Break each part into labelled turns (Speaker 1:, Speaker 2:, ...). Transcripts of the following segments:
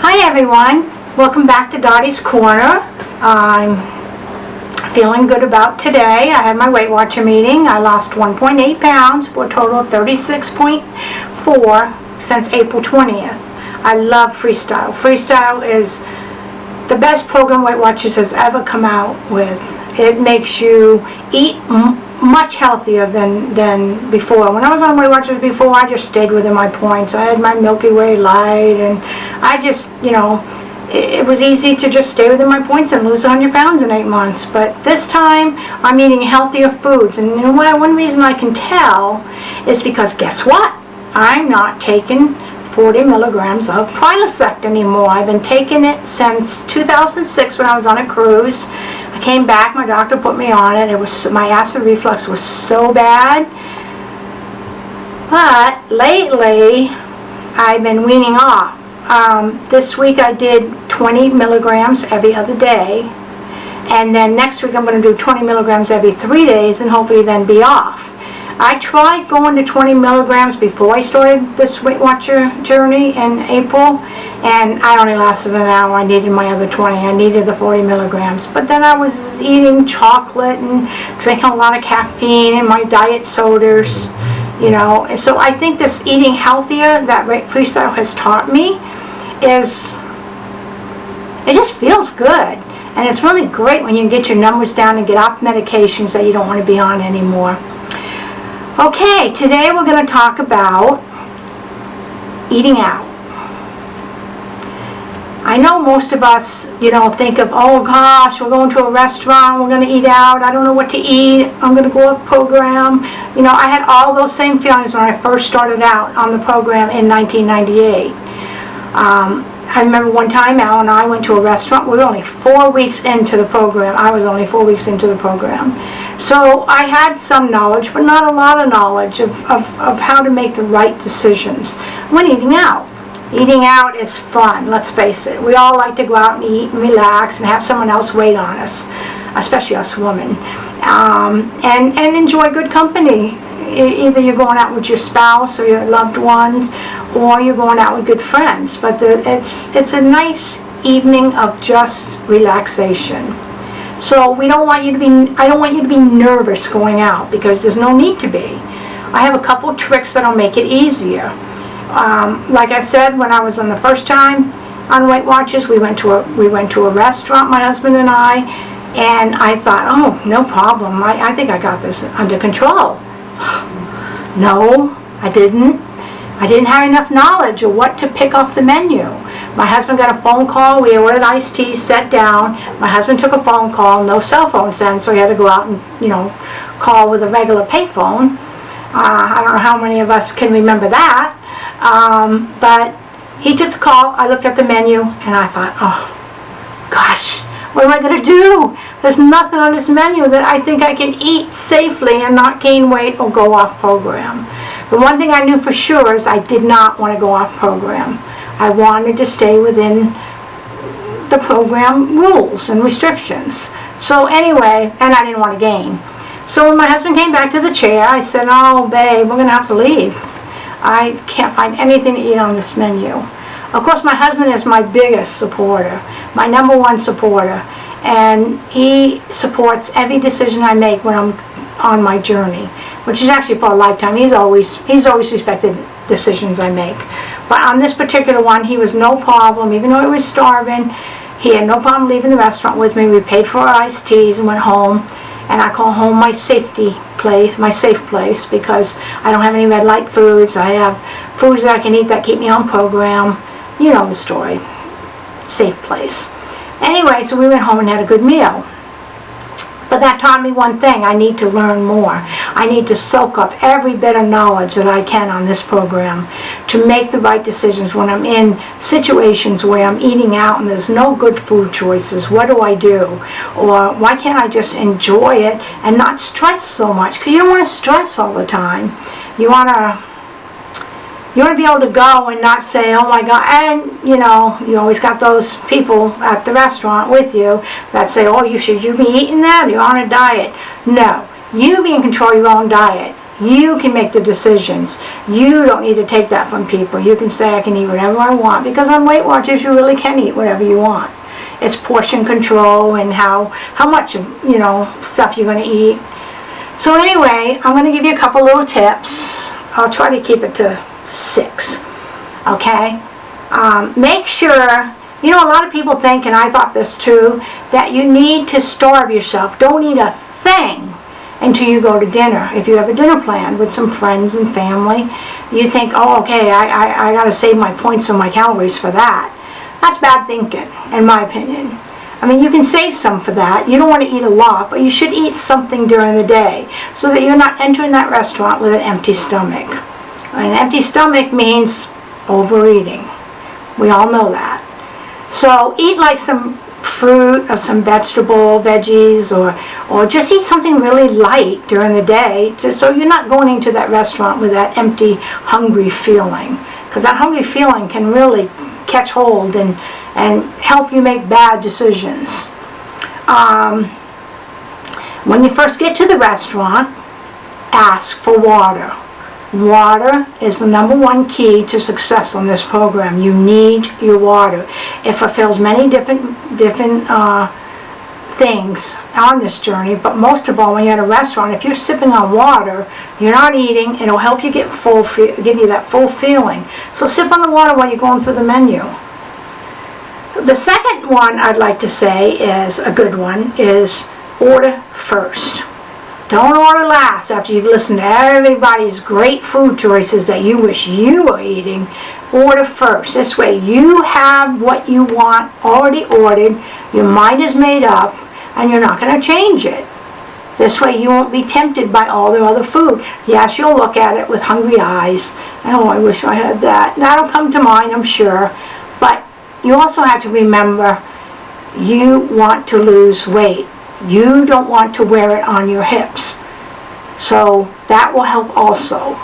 Speaker 1: Hi everyone, welcome back to Dottie's Corner. I'm feeling good about today. I had my Weight Watcher meeting. I lost 1.8 pounds for a total of 36.4 since April 20th. I love Freestyle. Freestyle is the best program Weight Watchers has ever come out with. It makes you eat much healthier than before. When I was on Weight Watchers before, I just stayed within my points. I had my Milky Way light, and I just, it was easy to just stay within my points and lose 100 pounds in 8 months. But this time, I'm eating healthier foods. And you know what? One reason I can tell is because guess what? I'm not taking 40 milligrams of Prilosec anymore. I've been taking it since 2006 when I was on a cruise. I came back, my doctor put me on it. My acid reflux was so bad. But lately, I've been weaning off. This week I did 20 milligrams every other day. And then next week I'm going to do 20 milligrams every 3 days and hopefully then be off. I tried going to 20 milligrams before I started this Weight Watcher journey in April, and I only lasted an hour. I needed my other 20. I needed the 40 milligrams. But then I was eating chocolate and drinking a lot of caffeine and my diet sodas, And so I think this eating healthier that Freestyle has taught me it just feels good. And it's really great when you get your numbers down and get off medications that you don't want to be on anymore. Okay, today we're going to talk about eating out. I know most of us, think of, oh gosh, we're going to a restaurant, we're going to eat out, I don't know what to eat, I'm going to go off program. I had all those same feelings when I first started out on the program in 1998. I remember one time Al and I went to a restaurant. We were only 4 weeks into the program. I was only 4 weeks into the program. So I had some knowledge, but not a lot of knowledge of how to make the right decisions when eating out. Eating out is fun, let's face it. We all like to go out and eat and relax and have someone else wait on us, especially us women, and enjoy good company. Either you're going out with your spouse or your loved ones, or you're going out with good friends. But it's a nice evening of just relaxation. So I don't want you to be nervous going out, because there's no need to be. I have a couple tricks that'll make it easier. Like I said, when I was on the first time on Weight Watchers, we went to a restaurant, my husband and I thought, oh, no problem. I think I got this under control. No, I didn't. I didn't have enough knowledge of what to pick off the menu. My husband got a phone call. We ordered iced tea, sat down. My husband took a phone call, no cell phones then, so he had to go out and, call with a regular payphone. I don't know how many of us can remember that. But he took the call. I looked at the menu and I thought, oh, gosh, what am I going to do? There's nothing on this menu that I think I can eat safely and not gain weight or go off program. The one thing I knew for sure is I did not want to go off program. I wanted to stay within the program rules and restrictions. So anyway, and I didn't want to gain. So when my husband came back to the chair, I said, oh, babe, we're going to have to leave. I can't find anything to eat on this menu. Of course, my husband is my biggest supporter, my number one supporter, and he supports every decision I make when I'm on my journey, which is actually for a lifetime. He's always respected decisions I make. But on this particular one, he was no problem, even though he was starving. He had no problem leaving the restaurant with me. We paid for our iced teas and went home. And I call home my safe place, because I don't have any red light foods. I have foods that I can eat that keep me on program. You know the story. Safe place. Anyway, so we went home and had a good meal. But that taught me one thing: I need to learn more. I need to soak up every bit of knowledge that I can on this program to make the right decisions when I'm in situations where I'm eating out and there's no good food choices. What do I do? Or why can't I just enjoy it and not stress so much? Because you don't want to stress all the time. You want to be able to go and not say, oh my God, and you always got those people at the restaurant with you that say, oh, should you be eating that? You're on a diet. No, you be in control of your own diet. You can make the decisions. You don't need to take that from people. You can say, I can eat whatever I want, because on Weight Watchers you really can eat whatever you want. It's portion control and how much, stuff you're going to eat. So anyway, I'm going to give you a couple little tips. I'll try to keep it to 6. Okay? Make sure, a lot of people think, and I thought this too, that you need to starve yourself. Don't eat a thing until you go to dinner. If you have a dinner plan with some friends and family, you think, oh, okay, I got to save my points and my calories for that. That's bad thinking, in my opinion. I mean, you can save some for that. You don't want to eat a lot, but you should eat something during the day so that you're not entering that restaurant with an empty stomach. An empty stomach means overeating. We all know that. So eat like some fruit or some veggies, or just eat something really light during the day, so you're not going into that restaurant with that empty, hungry feeling. Because that hungry feeling can really catch hold and help you make bad decisions. When you first get to the restaurant, ask for water. Water is the #1 key to success on this program. You need your water. It fulfills many different things on this journey, but most of all, when you're at a restaurant, if you're sipping on water, you're not eating. It'll help you get full, give you that full feeling. So sip on the water while you're going through the menu. The second one I'd like to say is a good one, is order first. Don't order last after you've listened to everybody's great food choices that you wish you were eating. Order first. This way you have what you want already ordered, your mind is made up, and you're not going to change it. This way you won't be tempted by all the other food. Yes, you'll look at it with hungry eyes. Oh, I wish I had that. That'll come to mind, I'm sure. But you also have to remember, you want to lose weight. You don't want to wear it on your hips. So that will help also.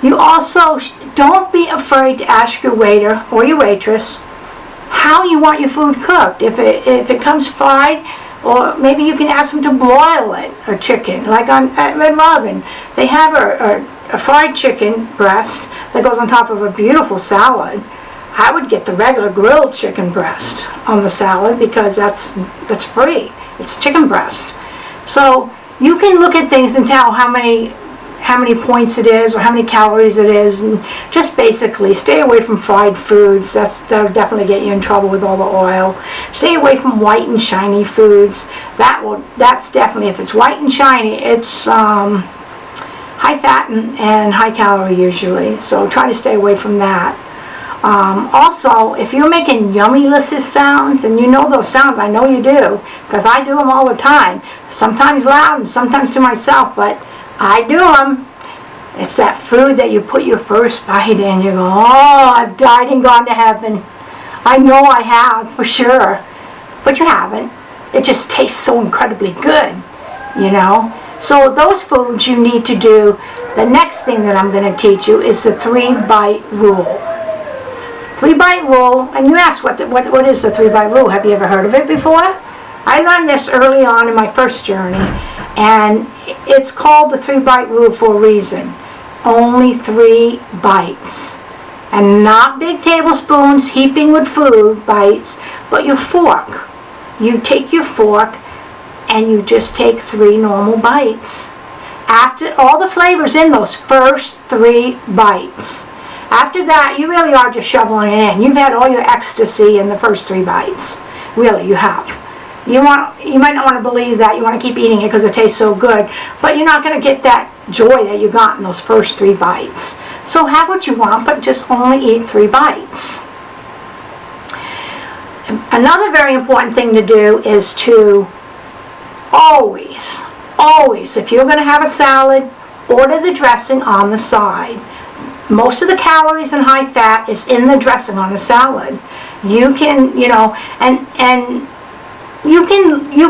Speaker 1: You also don't be afraid to ask your waiter or your waitress how you want your food cooked. If it comes fried, or maybe you can ask them to broil it, a chicken. Like at Red Robin, they have a fried chicken breast that goes on top of a beautiful salad. I would get the regular grilled chicken breast on the salad because that's free. It's chicken breast. So you can look at things and tell how many points it is or how many calories it is, and just basically stay away from fried foods. That'll definitely get you in trouble with all the oil. Stay away from white and shiny foods. That's definitely, if it's white and shiny, it's high fat and high calorie usually. So try to stay away from that. Also, if you're making yummy-licious sounds, and you know those sounds, I know you do, because I do them all the time. Sometimes loud and sometimes to myself, but I do them. It's that food that you put your first bite in, you go, oh, I've died and gone to heaven. I know I have, for sure. But you haven't. It just tastes so incredibly good, So those foods you need to do. The next thing that I'm going to teach you is the 3-bite rule. 3-bite rule, and you ask what is the 3-bite rule? Have you ever heard of it before? I learned this early on in my first journey, and it's called the 3-bite rule for a reason. Only 3 bites, and not big tablespoons heaping with food bites, but your fork. You take your fork and you just take 3 normal bites. After all the flavors in those first 3 bites. After that, you really are just shoveling it in. You've had all your ecstasy in the first 3 bites. Really, you have. You might not want to believe that. You want to keep eating it because it tastes so good. But you're not going to get that joy that you got in those first 3 bites. So have what you want, but just only eat 3 bites. Another very important thing to do is to always, if you're going to have a salad, order the dressing on the side. Most of the calories and high fat is in the dressing on the salad. You can, and you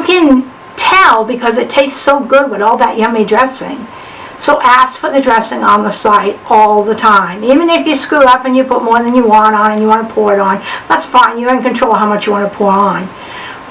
Speaker 1: can tell because it tastes so good with all that yummy dressing. So ask for the dressing on the side all the time. Even if you screw up and you put more than you want on and you want to pour it on, that's fine. You're in control of how much you want to pour on.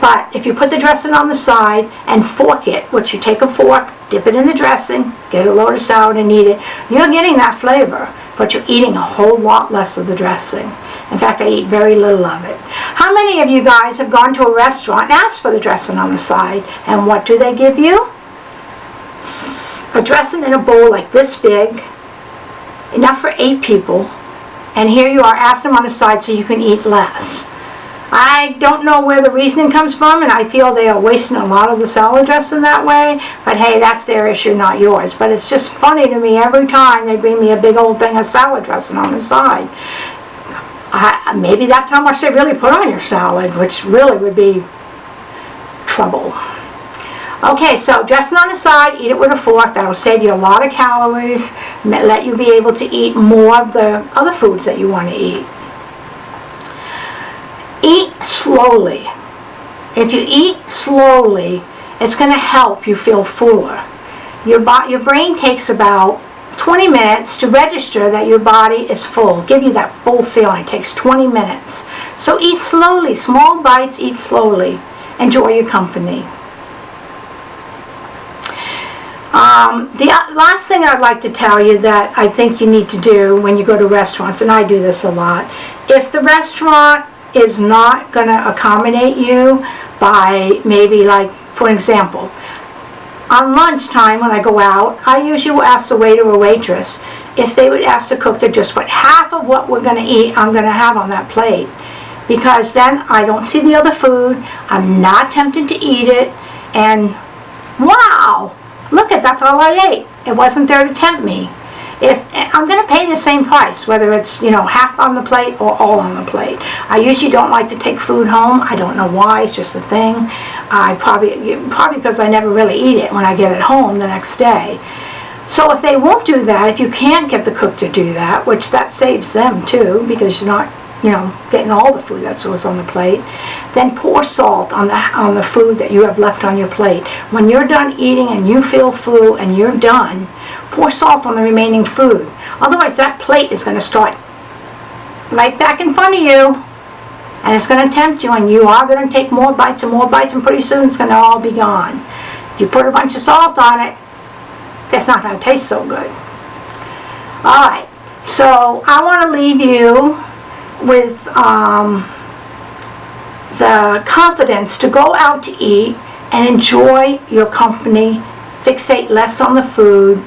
Speaker 1: But if you put the dressing on the side and fork it, which you take a fork, dip it in the dressing, get a load of salad and eat it, you're getting that flavor, but you're eating a whole lot less of the dressing. In fact, I eat very little of it. How many of you guys have gone to a restaurant and asked for the dressing on the side, and what do they give you? A dressing in a bowl like this big, enough for 8 people, and here you are asking them on the side so you can eat less. I don't know where the reasoning comes from, and I feel they are wasting a lot of the salad dressing that way, but hey, that's their issue, not yours. But it's just funny to me every time they bring me a big old thing of salad dressing on the side. Maybe that's how much they really put on your salad, which really would be trouble. Okay, so dressing on the side, eat it with a fork. That'll save you a lot of calories, let you be able to eat more of the other foods that you want to eat. Eat slowly. If you eat slowly, it's going to help you feel fuller. Your brain takes about 20 minutes to register that your body is full. Give you that full feeling. It takes 20 minutes. So eat slowly. Small bites, eat slowly. Enjoy your company. The last thing I'd like to tell you that I think you need to do when you go to restaurants, and I do this a lot, if the restaurant is not going to accommodate you by maybe, like, for example, on lunchtime when I go out, I usually will ask the waiter or waitress if they would ask the cook to just put half of what we're going to eat, I'm going to have on that plate. Because then I don't see the other food, I'm not tempted to eat it, and wow, look at, that's all I ate. It wasn't there to tempt me. If I'm going to pay the same price, whether it's, you know, half on the plate or all on the plate. I usually don't like to take food home. I don't know why. It's just a thing. Probably because I never really eat it when I get it home the next day. So if they won't do that, if you can't get the cook to do that, which that saves them too, because you're not, you know, getting all the food that was on the plate, then pour salt on the food that you have left on your plate. When you're done eating and you feel full and you're done, pour salt on the remaining food. Otherwise, that plate is going to start right back in front of you, and it's going to tempt you, and you are going to take more bites, and pretty soon it's going to all be gone. If you put a bunch of salt on it, it's not going to taste so good. Alright, so I want to leave you with the confidence to go out to eat and enjoy your company, fixate less on the food,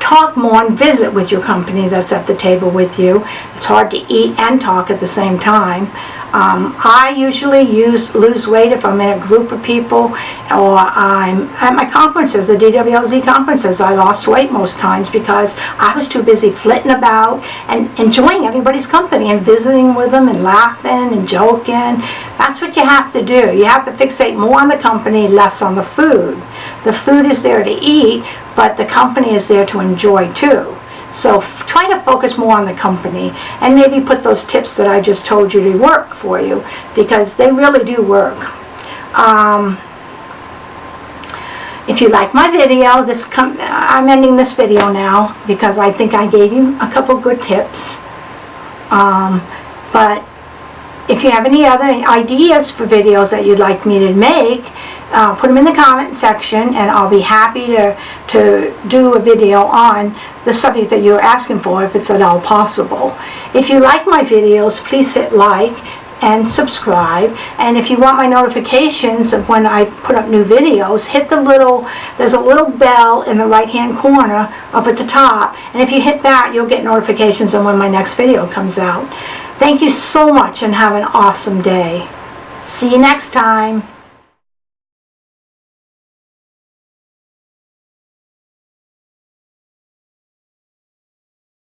Speaker 1: talk more and visit with your company that's at the table with you. It's hard to eat and talk at the same time. I usually lose weight if I'm in a group of people, or I'm at my conferences, the DWLZ conferences. I lost weight most times because I was too busy flitting about and enjoying everybody's company and visiting with them and laughing and joking. That's what you have to do. You have to fixate more on the company, less on the food. The food is there to eat, but the company is there to enjoy too. So try to focus more on the company and maybe put those tips that I just told you to work for you, because they really do work. If you like my video, I'm ending this video now because I think I gave you a couple good tips. But if you have any other ideas for videos that you'd like me to make, put them in the comment section, and I'll be happy to do a video on the subject that you're asking for, if it's at all possible. If you like my videos, please hit like and subscribe, and if you want my notifications of when I put up new videos, hit there's a little bell in the right hand corner up at the top, and if you hit that, you'll get notifications on when my next video comes out. Thank you so much and have an awesome day. See you next time.